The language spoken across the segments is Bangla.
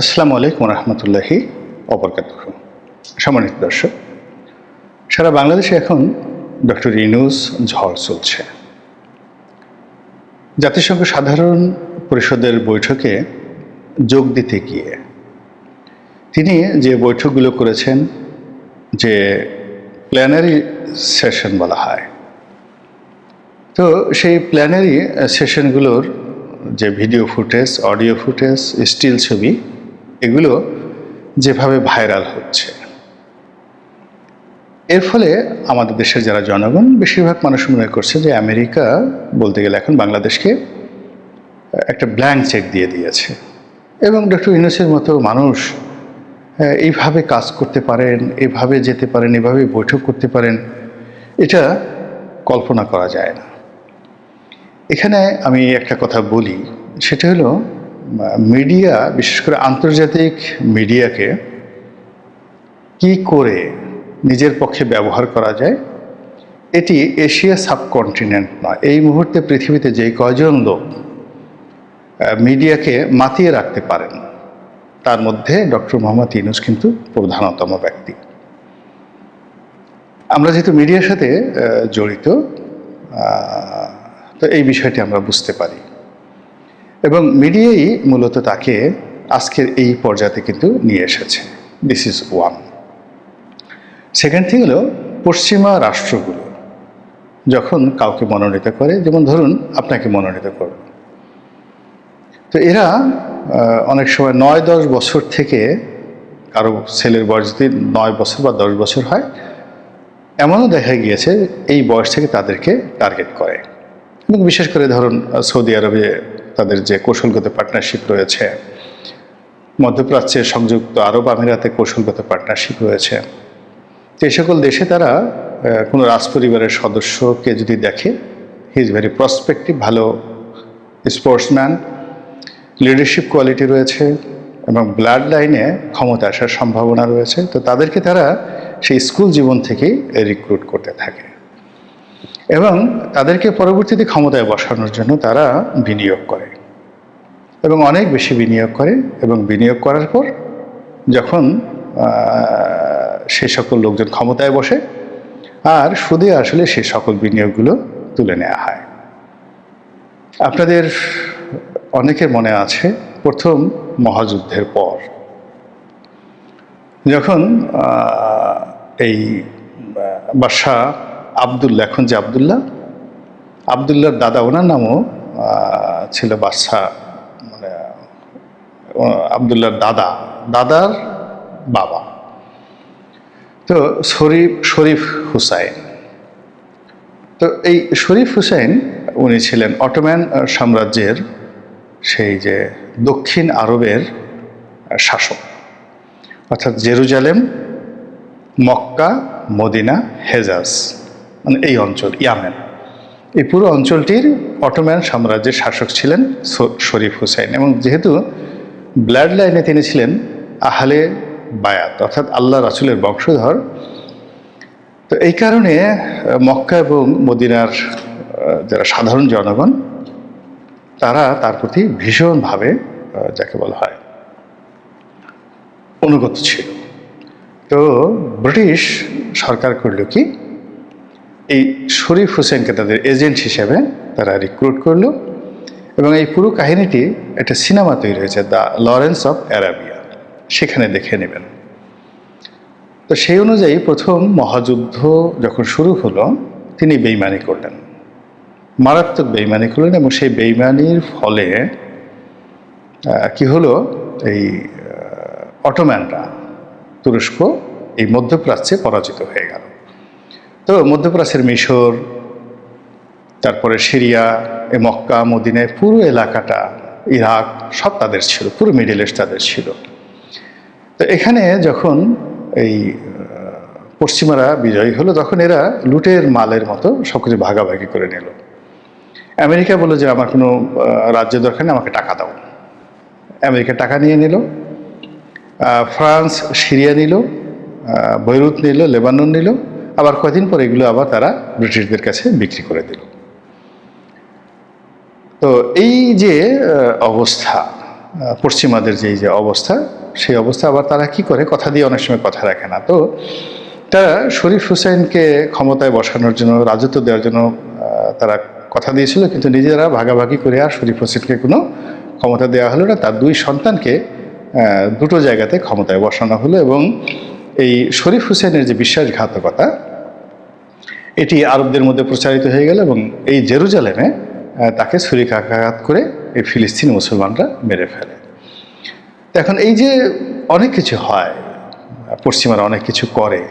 আসসালামু আলাইকুম রহমতুল্লাহি অবরকাতুহু। সম্মানিত দর্শক, সারা বাংলাদেশে এখন ডক্টর ইউনূস ঝড় চলছে। জাতিসংঘ সাধারণ পরিষদের বৈঠকে যোগ দিতে গিয়ে তিনি যে বৈঠকগুলো করেছেন, যে প্ল্যানারি সেশন বলা হয়, তো সেই প্ল্যানারি সেশনগুলোর যে video footage, audio footage, still ছবি, এগুলো যেভাবে ভাইরাল হচ্ছে, এর ফলে আমাদের দেশের যারা জনগণ, বেশিরভাগ মানুষ মনে করছে যে আমেরিকা বলতে গেলে এখন বাংলাদেশকে একটা ব্ল্যাঙ্ক চেক দিয়ে দিয়েছে এবং ডক্টর ইউনূসের মতো মানুষ এইভাবে কাজ করতে পারেন, এভাবে যেতে পারেন, এভাবে বৈঠক করতে পারেন, এটা কল্পনা করা যায় না। এখানে আমি একটা কথা বলি, সেটা হলো মিডিয়া, বিশেষ করে আন্তর্জাতিক মিডিয়াকে কি করে নিজের পক্ষে ব্যবহার করা যায়। এটি এশিয়া সাবকন্টিনেন্ট নয়, এই মুহূর্তে পৃথিবীতে যে কয়জন লোক মিডিয়াকে মাতিয়ে রাখতে পারেন, তার মধ্যে ডক্টর মোহাম্মদ ইউনূস কিন্তু প্রধানতম ব্যক্তি। আমরা যেহেতু মিডিয়ার সাথে জড়িত, তো এই বিষয়টি আমরা বুঝতে পারি এবং মিডিয়াই মূলত তাকে আজকের এই পর্যায়ে কিন্তু নিয়ে এসেছে। This is one. Second thing হলো, পশ্চিমা রাষ্ট্রগুলো যখন কাউকে মনোনীত করে, যেমন ধরুন আপনাকে মনোনীত করল, তো এরা অনেক সময় 9-10 বছর থেকে, কারো ছেলের বয়স যদি 9 বছর বা 10 বছর হয়, এমনও দেখা গিয়েছে এই বয়স থেকে তাদেরকে টার্গেট করে। এবং বিশেষ করে ধরুন সৌদি আরবে তাদের যে কৌশলগত পার্টনারশিপ রয়েছে, মধ্যপ্রাচ্যে সংযুক্ত আরব আমিরাতে কৌশলগত পার্টনারশিপ রয়েছে, তো এই সকল দেশে তারা কোনো রাজপরিবারের সদস্যকে যদি দেখে, হি ইজ ভেরি প্রসপেক্টিভ, ভালো স্পোর্টসম্যান, লিডারশিপ কোয়ালিটি রয়েছে এবং ব্লাড লাইনে ক্ষমতা আসার সম্ভাবনা রয়েছে, তো তাদেরকে তারা সেই স্কুল জীবন থেকেই রিক্রুট করতে থাকে এবং তাদেরকে পরবর্তীতে ক্ষমতায় বসানোর জন্য তারা বিনিয়োগ করে এবং অনেক বেশি বিনিয়োগ করে এবং বিনিয়োগ করার পর যখন সেই সকল লোকজন ক্ষমতায় বসে, আর সুদে আসলে সেই সকল বিনিয়োগগুলো তুলে নেওয়া হয়। আপনাদের অনেকের মনে আছে, প্রথম মহাযুদ্ধের পর যখন এই বাদশাহ আবদুল্লাহ, এখন যে আবদুল্লাহর দাদা, ওনার নামও ছিল বাদশাহ, মানে আবদুল্লাহর দাদার বাবা, তো শরীফ হুসাইন। তো এই শরীফ হুসাইন উনি ছিলেন অটোম্যান সাম্রাজ্যের সেই যে দক্ষিণ আরবের শাসক, অর্থাৎ জেরুজালেম, মক্কা, মদিনা, হেজাজ, মানে এই অঞ্চল, ইয়ামেন, এই পুরো অঞ্চলটির অটোম্যান সাম্রাজ্যের শাসক ছিলেন শরীফ হুসাইন। এবং যেহেতু ব্লাড লাইনে তিনি ছিলেন আহলে বায়াত, অর্থাৎ আল্লাহ রাসূলের বংশধর, তো এই কারণে মক্কা এবং মদিনার যারা সাধারণ জনগণ, তারা তার প্রতি ভীষণভাবে, যাকে বলা হয়, অনুগত ছিল। তো ব্রিটিশ সরকার করল কি, এই শরীফ হুসেনকে তাদের এজেন্ট হিসেবে তারা রিক্রুট করলো এবং এই পুরো কাহিনীটি একটা সিনেমা তৈরি হয়েছে, দ্য লরেন্স অফ অ্যারাবিয়া, সেখানে দেখে নেবেন। তো সেই অনুযায়ী প্রথম মহাযুদ্ধ যখন শুরু হলো, তিনি বেইমানি করলেন, মারাত্মক বেইমানি করলেন এবং সেই বেইমানির ফলে কি হলো, এই অটোম্যানরা, তুরস্ক, এই মধ্যপ্রাচ্যে পরাজিত হয়ে গেল। তো মধ্যপ্রাচ্যের মিশর, তারপরে সিরিয়া, এই মক্কা, মদিনায় পুরো এলাকাটা, ইরাক, সব তাদের ছিল, পুরো মিডল ইস্ট তাদের ছিল। তো এখানে যখন এই পশ্চিমারা বিজয়ী হলো, তখন এরা লুটের মালের মতো সব কিছু ভাগাভাগি করে নিল। আমেরিকা বলল যে আমার কোনো রাজ্য দরকার নেই, আমাকে টাকা দাও। আমেরিকা টাকা নিয়ে নিল, ফ্রান্স সিরিয়া নিল, বৈরুত নিল, লেবানন নিল, আবার কয়েকদিন পর এগুলো আবার তারা ব্রিটিশদের কাছে বিক্রি করে দিল। তো এই যে অবস্থা, পশ্চিমাদের যে অবস্থা, সেই অবস্থা আবার তারা কি করে, কথা দিয়ে অনেক সময় কথা রাখে না। তো তারা শরীফ হুসাইনকে ক্ষমতায় বসানোর জন্য, রাজত্ব দেওয়ার জন্য তারা কথা দিয়েছিল, কিন্তু নিজেরা ভাগাভাগি করে আর শরীফ হোসেনকে কোনো ক্ষমতা দেওয়া হলো না। তার দুই সন্তানকে দুটো জায়গাতে ক্ষমতায় বসানো হলো, এবং এই শরীফ হুসেনের যে বিশ্বাসঘাতকতা, এটি আরবদের মধ্যে প্রচারিত হয়ে গেল, এবং এই জেরুজালেমে তাকে ছুরিকাঘাত করে এই ফিলিস্তিনি মুসলমানরা মেরে ফেলে। এখন এই যে অনেক কিছু হয়, পশ্চিমারা অনেক কিছু করে,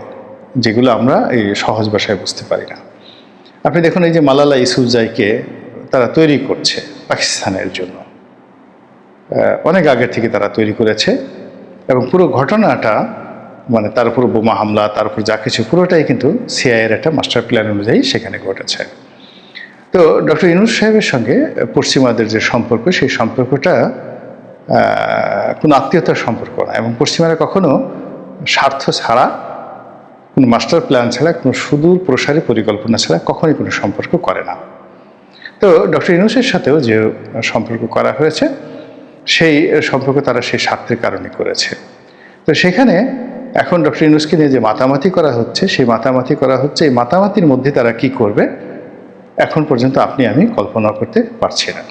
যেগুলো আমরা এই সহজ ভাষায় বুঝতে পারি না। আপনি দেখুন, এই যে মালালা ইউসুফজাইকে তারা তৈরি করছে পাকিস্তানের জন্য, অনেক আগে থেকে তারা তৈরি করেছে, এবং পুরো ঘটনাটা মানে তার উপর বোমা হামলা, তার উপর যা কিছু, পুরোটাই কিন্তু সিআইএর একটা মাস্টার প্ল্যান অনুযায়ী সেখানে ঘটেছে। তো ডক্টর ইউনূস সাহেবের সঙ্গে পশ্চিমাদের যে সম্পর্ক, সেই সম্পর্কটা কোনো আত্মীয়তার সম্পর্ক না, এবং পশ্চিমারা কখনো স্বার্থ ছাড়া, কোনো মাস্টার প্ল্যান ছাড়া, কোনো সুদূর প্রসারী পরিকল্পনা ছাড়া কখনোই কোনো সম্পর্ক করে না। তো ডক্টর ইউনূসের সাথেও যে সম্পর্ক করা হয়েছে, সেই সম্পর্ক তারা সেই স্বার্থের কারণে করেছে। তো সেখানে এখন ডক্টর ইউনূসকে নিয়ে যে মাতামাতি করা হচ্ছে, সেই মাতামাতি করা হচ্ছে, এই মাতামাতির মধ্যে তারা কি করবে এখন পর্যন্ত আপনি আমি কল্পনা করতে পারছি না।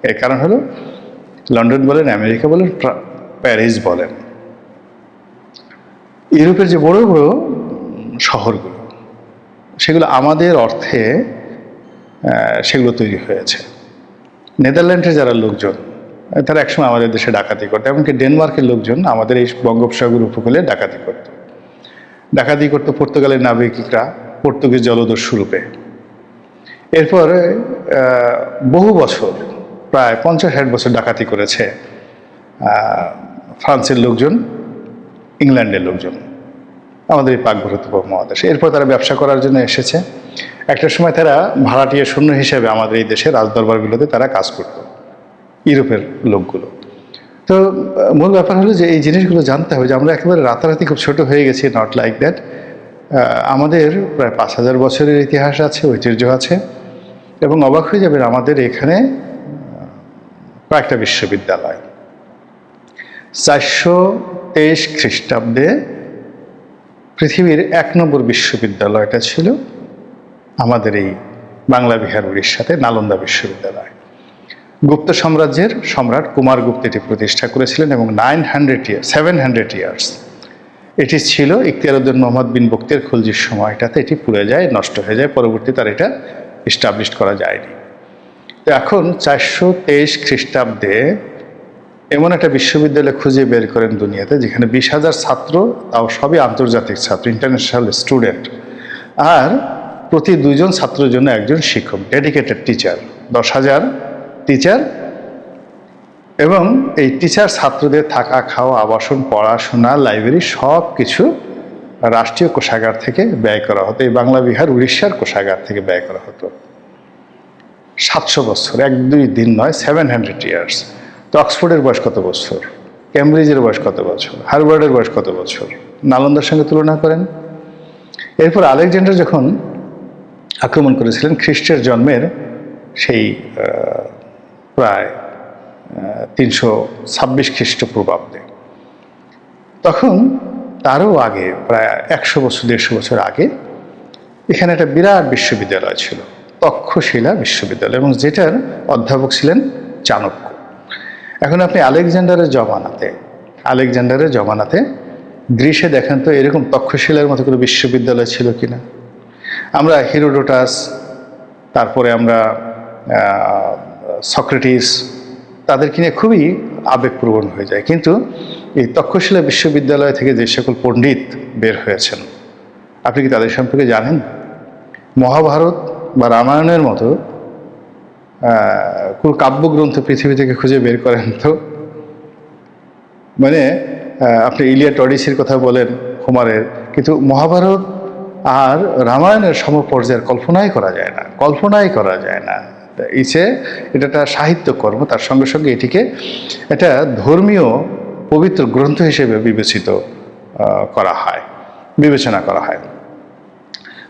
এর কারণ হলো, লন্ডন বলেন, আমেরিকা বলেন, প্যারিস বলেন, ইউরোপের যে বড় বড় শহরগুলো, সেগুলো আমাদের অর্থে সেগুলো তৈরি হয়েছে। নেদারল্যান্ডের যারা লোকজন, তারা একসময় আমাদের দেশে ডাকাতি করতো, এমনকি ডেনমার্কের লোকজন আমাদের এই বঙ্গোপসাগর উপকূলে ডাকাতি করতো পর্তুগালের নাবিকরা পর্তুগিজ জলদস্যু রূপে। এরপর বহু বছর, প্রায় 50-60 বছর ডাকাতি করেছে ফ্রান্সের লোকজন, ইংল্যান্ডের লোকজন আমাদের এই পাক ভারত উপমহাদেশে। এরপর তারা ব্যবসা করার জন্য এসেছে। একটা সময় তারা ভাড়াটিয়া সৈন্য হিসেবে আমাদের এই দেশে রাজদরবারগুলোতে তারা কাজ করত, ইউরোপের লোকগুলো। তো মূল ব্যাপার হলো যে এই জিনিসগুলো জানতে হবে যে আমরা একেবারে রাতারাতি খুব ছোট হয়ে গেছি, নট লাইক দ্যাট। আমাদের প্রায় 5000 বছরের ইতিহাস আছে, ঐতিহ্য আছে, এবং অবাক হয়ে যাবেন, আমাদের এখানে কয়েকটা বিশ্ববিদ্যালয়। 423 খ্রিস্টাব্দে পৃথিবীর 1 নম্বর বিশ্ববিদ্যালয়টা ছিল আমাদের এই বাংলা বিহার উড়িষ্যাতে নালন্দা বিশ্ববিদ্যালয়। গুপ্ত সাম্রাজ্যের সম্রাট কুমারগুপ্ত এটি প্রতিষ্ঠা করেছিলেন, এবং 700 ইয়ার্স এটি ছিল। ইখতিয়ারউদ্দিন মোহাম্মদ বিন বখতিয়ার খলজির সময়টাতে এটি পুড়ে যায়, নষ্ট হয়ে যায়, পরবর্তীতে আর এটা এস্টাবলিশ করা যায়নি। তো এখন 423 খ্রিস্টাব্দে এমন একটা বিশ্ববিদ্যালয় খুঁজে বের করেন দুনিয়াতে, যেখানে 20,000 ছাত্র, তাও সবই আন্তর্জাতিক ছাত্র, ইন্টারন্যাশনাল স্টুডেন্ট, আর প্রতি 2 জন ছাত্রের জন্য একজন শিক্ষক, ডেডিকেটেড টিচার, 10,000 টিচার। এবং এই টিচার ছাত্রদের থাকা, খাওয়া, আবাসন, পড়াশোনা, লাইব্রেরি সব কিছু রাষ্ট্রীয় কোষাগার থেকে ব্যয় করা হতো। এই বাংলা বিহার উড়িষ্যার কোষাগার থেকে ব্যয় করা হতো। 700 বছর, 1-2 দিন নয়, 700 ইয়ার্স। তো অক্সফোর্ডের বয়স কত বছর, ক্যামব্রিজের বয়স কত বছর, হার্ভার্ডের বয়স কত বছর, নালন্দার সঙ্গে তুলনা করেন। এরপর আলেকজান্ডার যখন আক্রমণ করেছিলেন খ্রিস্টের জন্মের সেই প্রায় 326 খ্রিস্টপূর্বাব্দে, তখন তারও আগে প্রায় 100-150 বছর আগে এখানে একটা বিরাট বিশ্ববিদ্যালয় ছিল, তক্ষশিলা বিশ্ববিদ্যালয়, এবং যেটার অধ্যাপক ছিলেন চাণক্য। এখন আপনি আলেকজান্ডারের জমানাতে গ্রিসে দেখেন তো এরকম তক্ষশিলার মতো কোনো বিশ্ববিদ্যালয় ছিল কিনা। আমরা হেরোডোটাস, তারপরে আমরা সক্রেটিস, তাদেরকে নিয়ে খুবই আবেগপ্রবণ হয়ে যায়, কিন্তু এই তক্ষশিলা বিশ্ববিদ্যালয় থেকে যে সকল পণ্ডিত বের হয়েছেন, আপনি কি তাদের সম্পর্কে জানেন? মহাভারত বা রামায়ণের মতো কোনো কাব্যগ্রন্থ পৃথিবী থেকে খুঁজে বের করেন তো। মানে আপনি ইলিয়াড অডিসির কথা বলেন হোমারের, কিন্তু মহাভারত আর রামায়ণের সমপর্যায়ের কল্পনাই করা যায় না। এটা একটা সাহিত্যকর্ম, তার সঙ্গে সঙ্গে এটিকে একটা ধর্মীয় পবিত্র গ্রন্থ হিসেবে বিবেচনা করা হয়।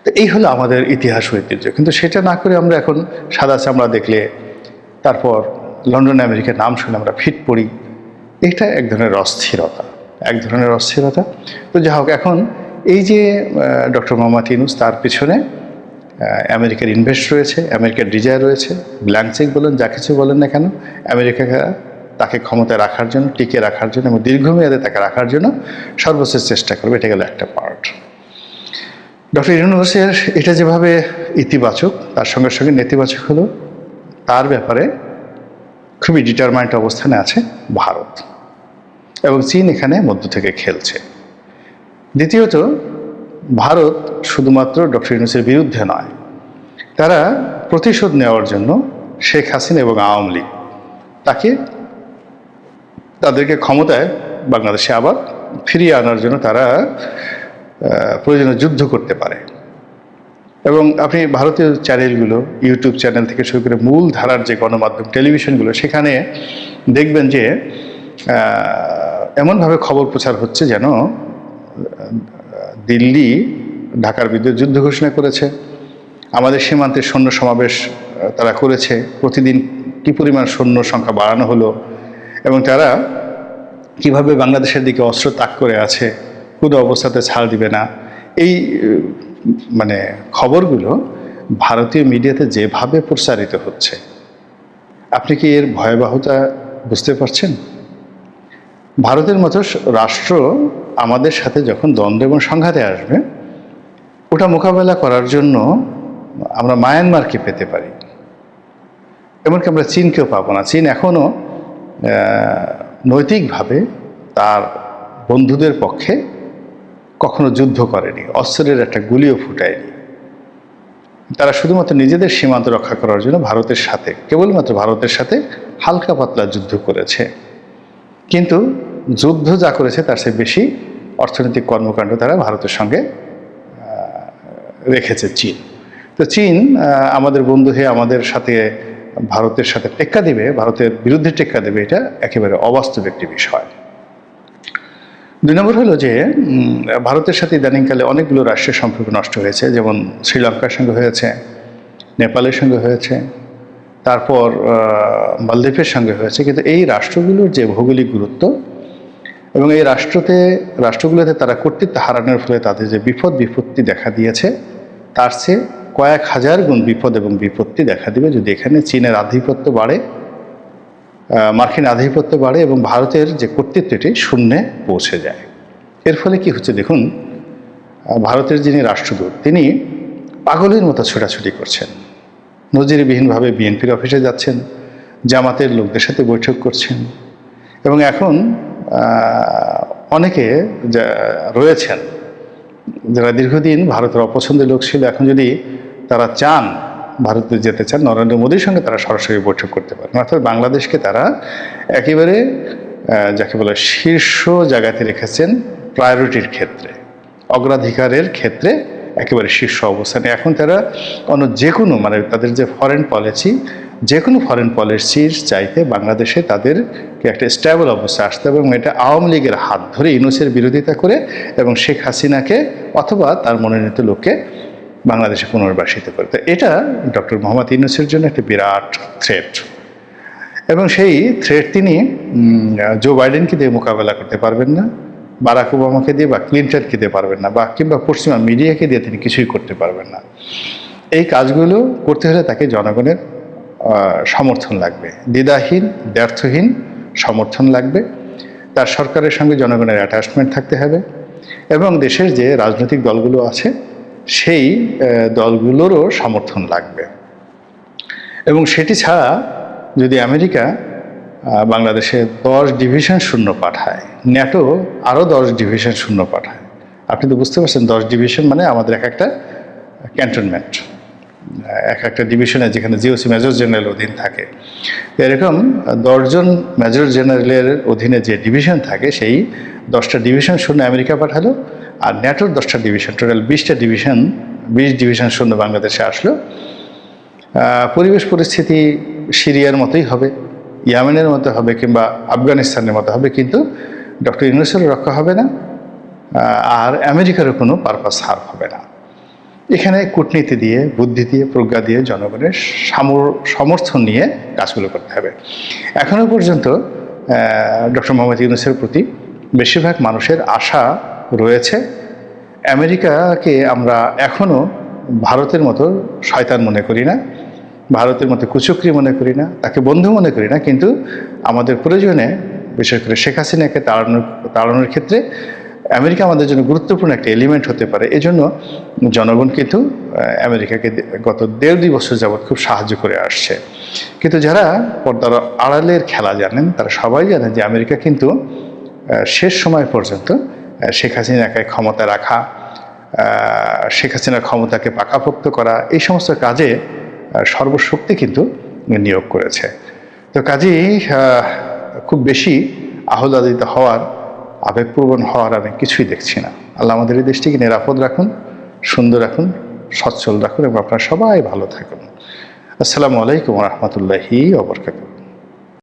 তো এই হলো আমাদের ইতিহাস ঐতিহ্য, কিন্তু সেটা না করে আমরা এখন সাদা চামড়া দেখলে, তারপর লন্ডন আমেরিকার নাম শুনে আমরা ফিট পড়ি, এটা এক ধরনের অস্থিরতা, তো যা হোক, এখন এই যে ডক্টর মোহাম্মদ ইউনূস, তার পিছনে আমেরিকার ইনভেস্ট রয়েছে, আমেরিকার ডিজায়ার রয়েছে, ব্ল্যাঙ্ক চেক বলেন, যা কিছু বলেন না কেন, আমেরিকা তাকে ক্ষমতায় রাখার জন্য, টিকে রাখার জন্য এবং দীর্ঘমেয়াদে তাকে রাখার জন্য সর্বোচ্চ চেষ্টা করবে। এটা গেল একটা পার্ট। ডক্টর ইউনূসের এটা যেভাবে ইতিবাচক, তার সঙ্গে সঙ্গে নেতিবাচক হলো তার ব্যাপারে খুবই ডিটারমাইন্ড অবস্থানে আছে ভারত, এবং চীন এখানে মধ্য থেকে খেলছে। দ্বিতীয়ত, ভারত শুধুমাত্র ডক্টর ইউনূসের বিরুদ্ধে নয়, তারা প্রতিশোধ নেওয়ার জন্য শেখ হাসিনা এবং আওয়ামী লীগ তাদেরকে ক্ষমতায় বাংলাদেশে আবার ফিরিয়ে আনার জন্য তারা প্রয়োজনে যুদ্ধ করতে পারে। এবং আপনি ভারতীয় চ্যানেলগুলো, ইউটিউব চ্যানেল থেকে শুরু করে মূল ধারার যে গণমাধ্যম টেলিভিশনগুলো, সেখানে দেখবেন যে এমনভাবে খবর প্রচার হচ্ছে যেন দিল্লি ঢাকার বিরুদ্ধে যুদ্ধ ঘোষণা করেছে, আমাদের সীমান্তে সৈন্য সমাবেশ তারা করেছে, প্রতিদিন কী পরিমাণ সৈন্য সংখ্যা বাড়ানো হলো, এবং তারা কিভাবে বাংলাদেশের দিকে অস্ত্র তাক করে আছে, কোনো অবস্থাতে ছাড় দিবে না। এই মানে খবরগুলো ভারতীয় মিডিয়াতে যেভাবে প্রচারিত হচ্ছে, আপনি কি এর ভয়াবহতা বুঝতে পারছেন? ভারতের মতো রাষ্ট্র আমাদের সাথে যখন দ্বন্দ্ব এবং সংঘাতে আসবে, ওটা মোকাবেলা করার জন্য আমরা মায়ানমারকে পেতে পারি, এমনকি আমরা চীনকেও পাবো না। চীন এখনও নৈতিকভাবে তার বন্ধুদের পক্ষে কখনো যুদ্ধ করেনি, অস্ত্রের একটা গুলিও ফুটায়নি। তারা শুধুমাত্র নিজেদের সীমান্ত রক্ষা করার জন্য কেবলমাত্র ভারতের সাথে হালকা পাতলা যুদ্ধ করেছে। কিন্তু যুদ্ধ যা করেছে তার চেয়ে বেশি অর্থনৈতিক কর্মকাণ্ড তারা ভারতের সঙ্গে রেখেছে চীন। তো চীন আমাদের বন্ধু হয়ে আমাদের সাথে ভারতের সাথে টেক্কা দেবে, ভারতের বিরুদ্ধে টেক্কা দেবে, এটা একেবারে অবাস্তব একটি বিষয়। 2 নম্বর হলো যে ভারতের সাথে ইদানিংকালে অনেকগুলো রাষ্ট্রের সম্পর্ক নষ্ট হয়েছে, যেমন শ্রীলঙ্কার সঙ্গে হয়েছে, নেপালের সঙ্গে হয়েছে, তারপর মালদ্বীপের সঙ্গে হয়েছে। কিন্তু এই রাষ্ট্রগুলোর যে ভৌগোলিক গুরুত্ব এবং এই রাষ্ট্রগুলোতে তারা কর্তৃত্ব হারানোর ফলে তাদের যে বিপত্তি দেখা দিয়েছে, তার চেয়ে কয়েক হাজার গুণ বিপদ এবং বিপত্তি দেখা দিবে যদি এখানে চীনের আধিপত্য বাড়ে, মার্কিন আধিপত্য বাড়ে এবং ভারতের যে কর্তৃত্বটি শূন্যে পৌঁছে যায়। এর ফলে কি হচ্ছে দেখুন, ভারতের যিনি রাষ্ট্রদূত, তিনি পাগলের মতো ছোটাছুটি করছেন, নজিরবিহীনভাবে বিএনপির অফিসে যাচ্ছেন, জামাতের লোকদের সাথে বৈঠক করছেন, এবং এখন অনেকে রয়েছেন যারা দীর্ঘদিন ভারতের অপছন্দের লোক ছিল, এখন যদি তারা চান, ভারতে যেতে চান, নরেন্দ্র মোদীর সঙ্গে তারা সরাসরি বৈঠক করতে পারেন। অর্থাৎ বাংলাদেশকে তারা একেবারে যাকে বলে শীর্ষ জায়গাতে রেখেছেন, প্রায়োরিটির ক্ষেত্রে, অগ্রাধিকারের ক্ষেত্রে একেবারে শীর্ষ অবস্থানে। এখন তারা যে কোনো তাদের যে ফরেন পলিসির চাইতে বাংলাদেশে তাদেরকে একটা স্টেবল অবস্থায় আসতে হবে, এবং এটা আওয়ামী লীগের হাত ধরে ইউনূসের বিরোধিতা করে এবং শেখ হাসিনাকে অথবা তার মনোনীত লোককে বাংলাদেশে পুনর্বাসিত করে। তো এটা ডক্টর মোহাম্মদ ইউনূসের জন্য একটা বিরাট থ্রেট, এবং সেই থ্রেট তিনি জো বাইডেনকে দিয়ে মোকাবেলা করতে পারবেন না, বারাক ওবামাকে দিয়ে বা ক্লিন্টনকে দিয়ে পারবেন না, বা কিংবা পশ্চিমা মিডিয়াকে দিয়ে তিনি কিছুই করতে পারবেন না। এই কাজগুলো করতে হলে তাকে জনগণের সমর্থন লাগবে, দ্বিধাহীন ব্যর্থহীন সমর্থন লাগবে, তার সরকারের সঙ্গে জনগণের অ্যাটাচমেন্ট থাকতে হবে, এবং দেশের যে রাজনৈতিক দলগুলো আছে সেই দলগুলোরও সমর্থন লাগবে। এবং সেটি ছাড়া যদি আমেরিকা বাংলাদেশে 10 ডিভিশন সৈন্য পাঠায়, ন্যাটো আরও 10 ডিভিশন সৈন্য পাঠায়, আপনি তো বুঝতে পারছেন 10 ডিভিশন মানে আমাদের একটা ক্যান্টনমেন্ট, একটা ডিভিশনে যেখানে জিওসি মেজর জেনারেল অধীন থাকে, এরকম 10 জন মেজর জেনারেলের অধীনে যে ডিভিশন থাকে, সেই 10টা ডিভিশন সৈন্য আমেরিকা পাঠালো, আর ন্যাটোর 10টা ডিভিশন, টোটাল 20 ডিভিশন সৈন্য বাংলাদেশে আসলো। পরিবেশ পরিস্থিতি সিরিয়ার মতোই হবে, ইয়েমেনের মতো হবে, কিংবা আফগানিস্তানের মতো হবে, কিন্তু ডক্টর ইউনূসের রক্ষা হবে না, আর আমেরিকারও কোনো পারপাস সার্ভ হবে না। এখানে কূটনীতি দিয়ে, বুদ্ধি দিয়ে, প্রজ্ঞা দিয়ে, জনগণের সমর্থন নিয়ে কাজগুলো করতে হবে। এখনও পর্যন্ত ডক্টর মোহাম্মদ ইউনূসের প্রতি বেশিরভাগ মানুষের আশা রয়েছে। আমেরিকাকে আমরা এখনও ভারতের মতো শয়তান মনে করি না, ভারতের মতো কুচক্রি মনে করি না, তাকে বন্ধু মনে করি না, কিন্তু আমাদের প্রয়োজনে বিশেষ করে শেখ হাসিনাকে তাড়ানোর ক্ষেত্রে আমেরিকা আমাদের জন্য গুরুত্বপূর্ণ একটা এলিমেন্ট হতে পারে। এজন্য জনগণ কিন্তু আমেরিকাকে গত 1.5-2 বছর যাবৎ খুব সাহায্য করে আসছে। কিন্তু যারা পর্দার আড়ালের খেলা জানেন তারা সবাই জানেন যে আমেরিকা কিন্তু শেষ সময় পর্যন্ত শেখ হাসিনাকে ক্ষমতা রাখা, শেখ হাসিনার ক্ষমতাকে পাকাপোক্ত করা, এই সমস্ত কাজে সর্বশক্তি কিন্তু নিয়োগ করেছে। তো কাজেই খুব বেশি আহ্লাদিত হওয়ার, আবেগপ্রবণ হওয়ার আমি কিছুই দেখছি না। আল্লাহ আমাদের এই দেশটিকে নিরাপদ রাখুন, সুন্দর রাখুন, সচ্ছল রাখুন এবং আপনারা সবাই ভালো থাকুন। আসসালামু আলাইকুম ওয়া রাহমাতুল্লাহি ওয়া বারাকাতুহু।